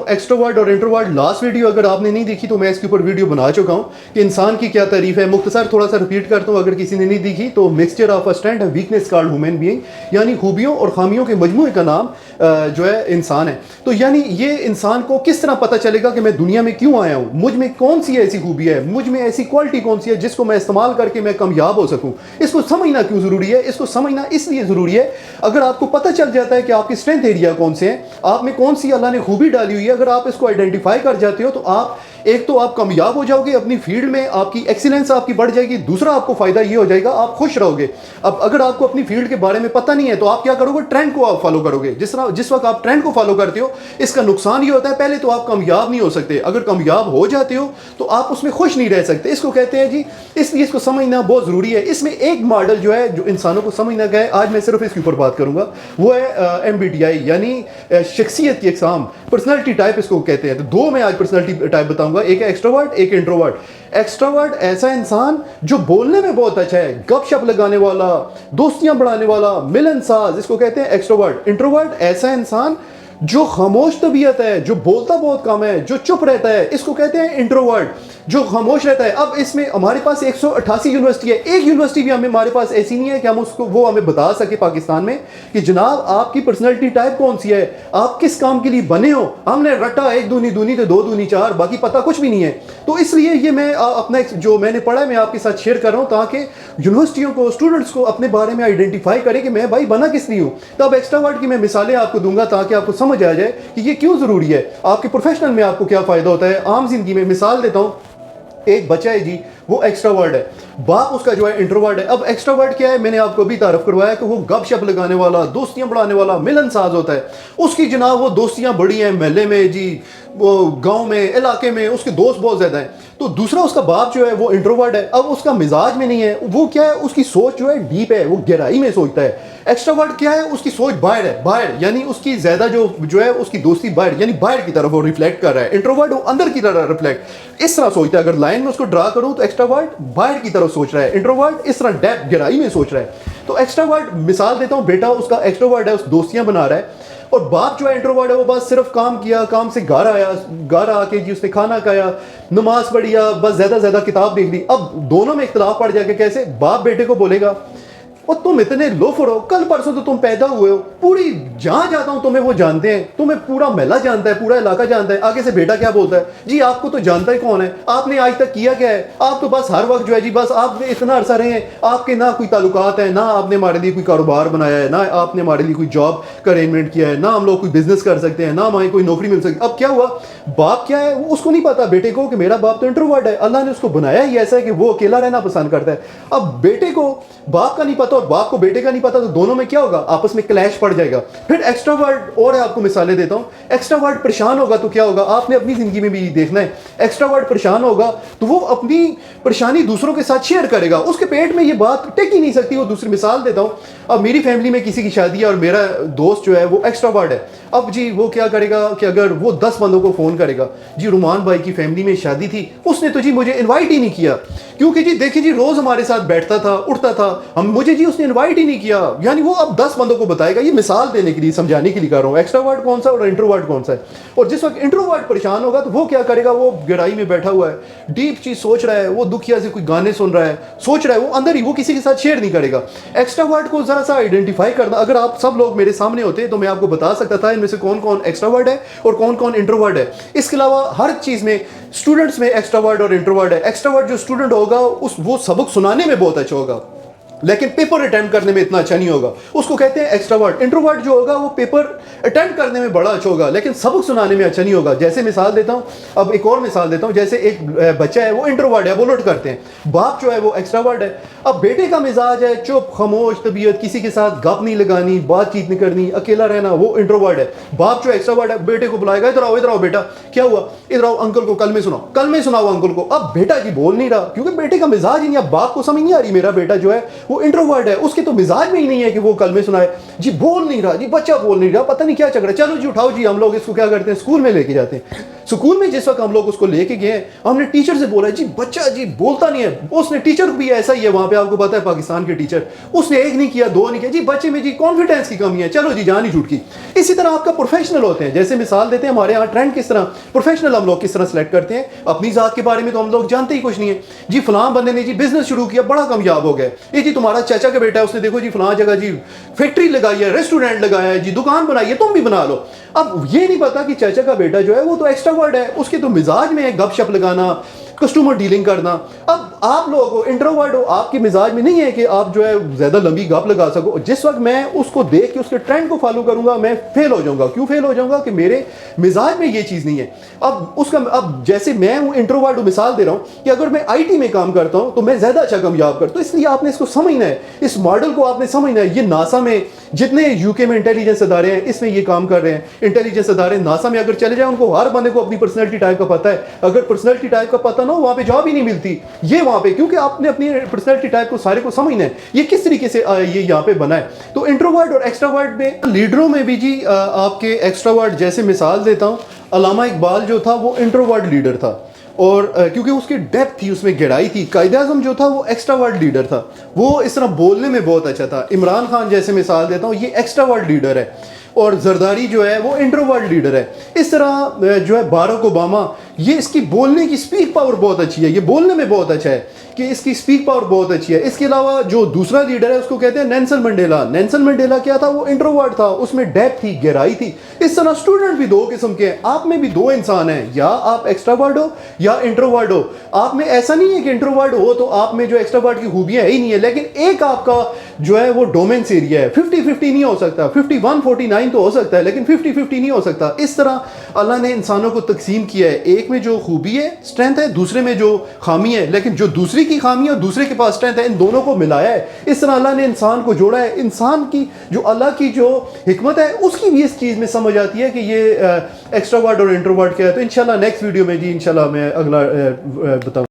Extrovert और introvert last video अगर आपने नहीं देखी तो मैं इसके ऊपर वीडियो बना चुका हूँ कि इंसान की क्या तारीफ है। मुख्तसर थोड़ा सा रिपीट करता हूँ अगर किसी ने नहीं देखी तो। Mixture of a strength and weakness called human being, यानी खूबियों और खामियों के मजमूए का नाम जो है इंसान है। तो यानी ये इंसान को किस तरह पता चलेगा कि मैं दुनिया में क्यों आया हूँ, मुझ में कौन सी ऐसी खूबी है, मुझ में ऐसी क्वालिटी कौन सी है जिसको मैं इस्तेमाल करके मैं कामयाब हो सकूँ। इसको समझना क्यों ज़रूरी है? इसको समझना इसलिए ज़रूरी है, अगर आपको पता चल जाता है कि आपकी स्ट्रेंथ एरिया कौन से हैं, आप में कौन सी अल्लाह ने खूबी डाली हुई है, अगर आप इसको आइडेंटिफाई कर जाते हो तो आप एक तो आप कामयाब हो जाओगे अपनी फील्ड में, आपकी एक्सीलेंस आपकी बढ़ जाएगी। दूसरा आपको फायदा ये हो जाएगा आप खुश रहोगे। अब अगर आपको अपनी फील्ड के बारे में पता नहीं है तो आप क्या करोगे? ट्रेंड को आप फॉलो करोगे। जिस वक्त आप ट्रेंड को फॉलो करते हो इसका नुकसान ये होता है, पहले तो आप कामयाब नहीं हो सकते, अगर कामयाब हो जाते हो तो आप उसमें खुश नहीं रह सकते। इसको कहते हैं जी, इसलिए इसको समझना बहुत ज़रूरी है। इसमें एक मॉडल जो है जो इंसानों को समझना गया, आज मैं सिर्फ इसके ऊपर बात करूंगा, वो है MBTI यानी शख्सियत की अक़साम, पर्सनैलिटी टाइप इसको कहते हैं। तो दो मैं आज पर्सनैलिटी टाइप बताऊंगा, एक है एक्सट्रोवर्ट, एक इंट्रोवर्ट। एक्सट्रोवर्ट ऐसा इंसान जो बोलने में बहुत अच्छा है, गपशप लगाने वाला, दोस्तियां बढ़ाने वाला, मिलनसाज, इसको कहते हैं एक्सट्रोवर्ट। इंट्रोवर्ट ऐसा इंसान जो खामोश तबीयत है, जो बोलता बहुत कम है, जो चुप रहता है, इसको कहते हैं इंट्रोवर्ट, जो खामोश रहता है। अब इसमें हमारे पास 188 यूनिवर्सिटी है, एक यूनिवर्सिटी भी हमारे पास ऐसी नहीं है कि हम उसको वो हमें बता सके पाकिस्तान में कि जनाब आपकी पर्सनैलिटी टाइप कौन सी है, आप किस काम के लिए बने हो। हमने रटा 1 दूनी दूनी तो 2 दूनी 4, बाकी पता कुछ भी नहीं है। तो इसलिए ये मैं अपना जो मैंने पढ़ा है मैं आपके साथ शेयर कर रहा हूँ ताकि यूनिवर्सिटियों को, स्टूडेंट्स को अपने बारे में आइडेंटिफाई करें कि मैं भाई बना किस लिए हूँ। तब एक्स्ट्रावर्ट की मैं मिसालें आपको दूंगा ताकि आपको समझ आ जाए कि ये क्यों ज़रूरी है, आपके प्रोफेशनल में आपको क्या फ़ायदा होता है। आम जिंदगी में मिसाल देता हूँ, एक बच्चा है जी, वो एक्स्ट्रावर्ट है, बाप उसका जो है इंट्रोवर्ट है। अब एक्स्ट्रावर्ट क्या है, मैंने आपको अभी तारफ करवाया कि वो गपशप लगाने वाला, दोस्तियां बढ़ाने वाला, मिलनसाज होता है। उसकी जनाब वो दोस्तियां बड़ी हैं महल्ले में जी, वो गांव में, इलाके में उसके दोस्त बहुत ज़्यादा हैं। तो दूसरा उसका बाप जो है वो इंट्रोवर्ट है, अब उसका मिजाज में नहीं है, वो क्या है उसकी सोच जो है डीप है, वो गहराई में सोचता है। एक्स्ट्रावर्ट क्या है, उसकी सोच बाहर है, बाहर यानी उसकी ज़्यादा जो है उसकी दोस्ती बाहर यानी बाहर की तरफ वो रिफ्लेक्ट कर रहा है। इंट्रोवर्ट वो अंदर की तरफ रिफ्लेक्ट इस तरह सोचता है। अगर लाइन में उसको ड्रा करूँ तो एक्स्ट्रावर्ट बाहर की तरफ सोच रहा है, इंट्रोवर्ट इस तरह डेप्थ गहराई में सोच रहा है। तो एक्स्ट्रावर्ट मिसाल देता हूँ, बेटा उसका एक्स्ट्रावर्ट है, उस दोस्तियां बना रहा है, और बाप जो है इंट्रोवर्ट है, वो बस सिर्फ काम किया, काम से घर आया, घर आके जी उसने खाना खाया, नमाज पढ़ी, बस ज़्यादा किताब देख ली। अब दोनों में इख्तलाफ पड़ जाके कैसे, बाप बेटे को बोलेगा और तुम इतने लोफर हो, कल परसों तो तुम पैदा हुए हो, पूरी जहां जाता हूं तुम्हें वो जानते हैं, तुम्हें पूरा महला जानता है, पूरा इलाका जानता है। आगे से बेटा क्या बोलता है, जी आपको तो जानता ही कौन है, आपने आज तक किया क्या है, आप तो बस हर वक्त जो है जी बस आप इतना अरसा रहे हैं, आपके ना कोई ताल्लुकात है, ना आपने हमारे लिए कोई कारोबार बनाया है, ना आपने हमारे लिए कोई जॉब का अरेंजमेंट किया है, ना हम लोग कोई बिजनेस कर सकते हैं, ना हमें कोई नौकरी मिल सकती। अब क्या हुआ, बाप क्या है उसको नहीं पता बेटे को कि मेरा बाप तो इंट्रोवर्ट है, अल्लाह ने उसको बनाया ही ऐसा है कि वो अकेला रहना पसंद करता है। अब बेटे को बाप का नहीं पता और बाप को बेटे का नहीं पता, तो दोनों में क्या होगा, आपस में क्लैश पड़ जाएगा। फिर एक्स्ट्रावर्ट और आपको मिसालें देता हूं, एक्स्ट्रावर्ट परेशान होगा तो क्या होगा, आपने अपनी जिंदगी में भी देखना है। एक्स्ट्रावर्ट परेशान होगा तो वो अपनी परेशानी दूसरों के साथ शेयर करेगा, उसके पेट में ये बात टिक ही नहीं सकती। वो दूसरी मिसाल देता हूं, अब मेरी फैमिली में किसी की शादी है और मेरा दोस्त जो है वो एक्स्ट्रावर्ट है। अब जी वो क्या करेगा कि अगर वो 10 बंदों को फोन करेगा, जी रुमान भाई की फैमिली में शादी थी, उसने तो जी मुझे इनवाइट ही नहीं किया, क्योंकि जी देखिए जी रोज हमारे साथ बैठता था, उठता था, मुझे जी उसने इनवाइट ही नहीं किया। यानी वो अब 10 बंदों को बताएगा। ये मिसाल देने के लिए, समझाने के लिए कर रहा हूँ एक्स्ट्रावर्ट कौन सा और इंट्रोवर्ट कौन सा है। और जिस वक्त इंट्रोवर्ट परेशान होगा तो वो क्या करेगा, वो गहराई में बैठा हुआ है, डीप चीज सोच रहा है, वो दुखिया से कोई गाने सुन रहा है, सोच रहा है, वो अंदर ही, वो किसी के साथ शेयर नहीं करेगा। एक्स्ट्रावर्ट को जरा सा आइडेंटिफाई करना, अगर आप सब लोग मेरे सामने होते तो मैं आपको बता सकता था इनमें से कौन कौन एक्स्ट्रावर्ट है और कौन कौन इंट्रोवर्ट है। इसके अलावा हर चीज में स्टूडेंट्स में एक्स्ट्रावर्ट और इंट्रोवर्ट है। एक्स्ट्रावर्ट जो स्टूडेंट होगा वो सबक सुनाने में बहुत अच्छा होगा, लेकिन पेपर अटेम्प्ट करने में इतना अच्छा नहीं होगा, उसको कहते हैं एक्स्ट्रावर्ट। इंट्रोवर्ट जो होगा वो पेपर अटेम्प्ट करने में बड़ा अच्छा होगा, लेकिन सबक सुनाने में अच्छा नहीं होगा। जैसे मिसाल देता हूँ, अब एक और मिसाल देता हूँ, जैसे एक बच्चा है वो इंट्रोवर्ट है, वो लुट करते हैं, बाप जो है वो एक्स्ट्रावर्ट है। अब बेटे का मिजाज है चुप खामोश तबीयत, किसी के साथ गप नहीं लगानी, बातचीत नहीं करनी, अकेला रहना, वो इंट्रोवर्ट है। बाप जो एक्स्ट्रावर्ट है बेटे को बुलाएगा, इधर आओ बेटा, क्या हुआ, इधर आओ अंकल को कल में सुनाओ अंकल को। अब बेटा जी बोल नहीं रहा, क्योंकि बेटे का मिजाज ही नहीं, अब बाप को समझ नहीं आ रही मेरा बेटा जो है वो इंट्रोवर्ट है, उसके तो मिजाज में ही नहीं है कि वो कलमे सुनाए, जी बोल नहीं रहा, जी बच्चा बोल नहीं रहा, पता नहीं क्या चक्कर है। चलो जी उठाओ जी, हम लोग इसको क्या करते हैं, स्कूल में लेके जाते हैं। स्कूल में जिस वक्त हम लोग उसको लेके गए, हमने टीचर से बोला जी बच्चा जी बोलता नहीं है, उसने टीचर भी ऐसा ही है वहाँ पे, आपको पता है पाकिस्तान के टीचर, उसने एक नहीं किया दो नहीं किया, जी बच्चे में जी कॉन्फिडेंस की कमी है, चलो जी जान ही छूट की। इसी तरह आपका प्रोफेशनल होते हैं, जैसे मिसाल देते हैं हमारे यहाँ ट्रेंड किस तरह, प्रोफेशनल हम लोग किस तरह सेलेक्ट करते हैं, अपनी ज़ात के बारे में तो हम लोग जानते ही कुछ नहीं है। जी फलां बंदे ने जी बिजनेस शुरू किया, बड़ा कामयाब हो गया, ये जी तुम्हारा चाचा का बेटा है, उसने देखो जी फलां जगह जी फैक्ट्री लगाई है, रेस्टोरेंट लगाया है जी, दुकान बनाई है, तुम भी बना लो। अब ये नहीं पता कि चाचा का बेटा जो है वो तो एक्स्ट्रावर्ट है, उसके तो मिजाज में है गपशप लगाना, कस्टमर डीलिंग करना। अब आप लोग हो इंट्रोवर्ट हो, आपके मिजाज में नहीं है कि आप जो है ज़्यादा लंबी गप लगा सको। जिस वक्त मैं उसको देख के उसके ट्रेंड को फॉलो करूंगा, मैं फेल हो जाऊंगा। क्यों फेल हो जाऊंगा? कि मेरे मिजाज में ये चीज़ नहीं है। अब जैसे मैं हूँ इंट्रोवर्ट हूँ, मिसाल दे रहा हूँ कि अगर मैं IT में काम करता हूँ तो मैं ज़्यादा अच्छा कामयाब करता हूँ। इसलिए आपने इसको समझना है, इस मॉडल को आपने समझना है। ये नासा में जितने UK में इंटेलिजेंस अदारे हैं, इसमें ये काम कर रहे हैं। इंटेलिजेंस अदारे नासा में अगर चले जाए, उनको हर बंदे को अपनी पर्सनैलिटी टाइप का पता है। अगर पर्सनैलिटी टाइप का पता ना हो, वहाँ पे जॉब ही नहीं मिलती। ये वहाँ पे, क्योंकि आपने अपनी पर्सनैलिटी टाइप को सारे को समझना है, ये किस तरीके से ये यहाँ पे बना है। तो इंट्रोवर्ट और एक्सट्रावर्ट में, लीडरों में भी जी आपके एक्सट्रावर्ट, जैसे मिसाल देता हूँ, अल्लामा इकबाल जो था वो इंट्रोवर्ट लीडर था, और क्योंकि उसकी डेप्थ थी, उसमें गहराई थी। कायद-ए-आज़म जो था वो एक्स्ट्रावर्ट लीडर था, वो इस तरह बोलने में बहुत अच्छा था। इमरान खान जैसे मिसाल देता हूँ, ये एक्स्ट्रावर्ट लीडर है, और जरदारी जो है वो इंट्रोवर्ट लीडर है। इस तरह जो है बाराक ओबामा, ये इसकी बोलने की स्पीक पावर बहुत अच्छी है, ये बोलने में बहुत अच्छा है कि इसकी स्पीक पावर बहुत अच्छी है। इसके अलावा जो दूसरा लीडर है उसको कहते हैं नेल्सन मंडेला। नेल्सन मंडेला क्या था? वो इंट्रोवर्ट था, उसमें डेप्थ थी, गहराई थी। इस तरह स्टूडेंट भी दो किस्म के हैं, आप में भी दो इंसान हैं, या आप एक्स्ट्रावर्ट हो या इंट्रोवर्ट हो। आप में ऐसा नहीं है कि इंट्रोवर्ट हो तो आप में जो एक्स्ट्रावर्ट की खूबियाँ है ही नहीं है, लेकिन एक आपका जो है वो डोमेन्स एरिया है। 50-50 नहीं हो सकता, 51-49 तो हो सकता है, लेकिन 50-50 नहीं हो सकता। इस तरह अल्लाह ने इंसानों को तकसीम किया है, एक में जो खूबी है, स्ट्रेंथ है, दूसरे में जो खामी है, लेकिन जो दूसरी की खामी है और दूसरे के पास स्ट्रेंथ है, इन दोनों को मिलाया है। इस तरह अल्लाह ने इंसान को जोड़ा है। इंसान की जो अल्लाह की जो हिकमत है, उसकी भी इस चीज़ में समझ आती है कि ये एक्स्ट्रावर्ट और इंट्रोवर्ट क्या है। तो इंशाल्लाह नेक्स्ट वीडियो में जी इंशाल्लाह मैं अगला बताऊँ।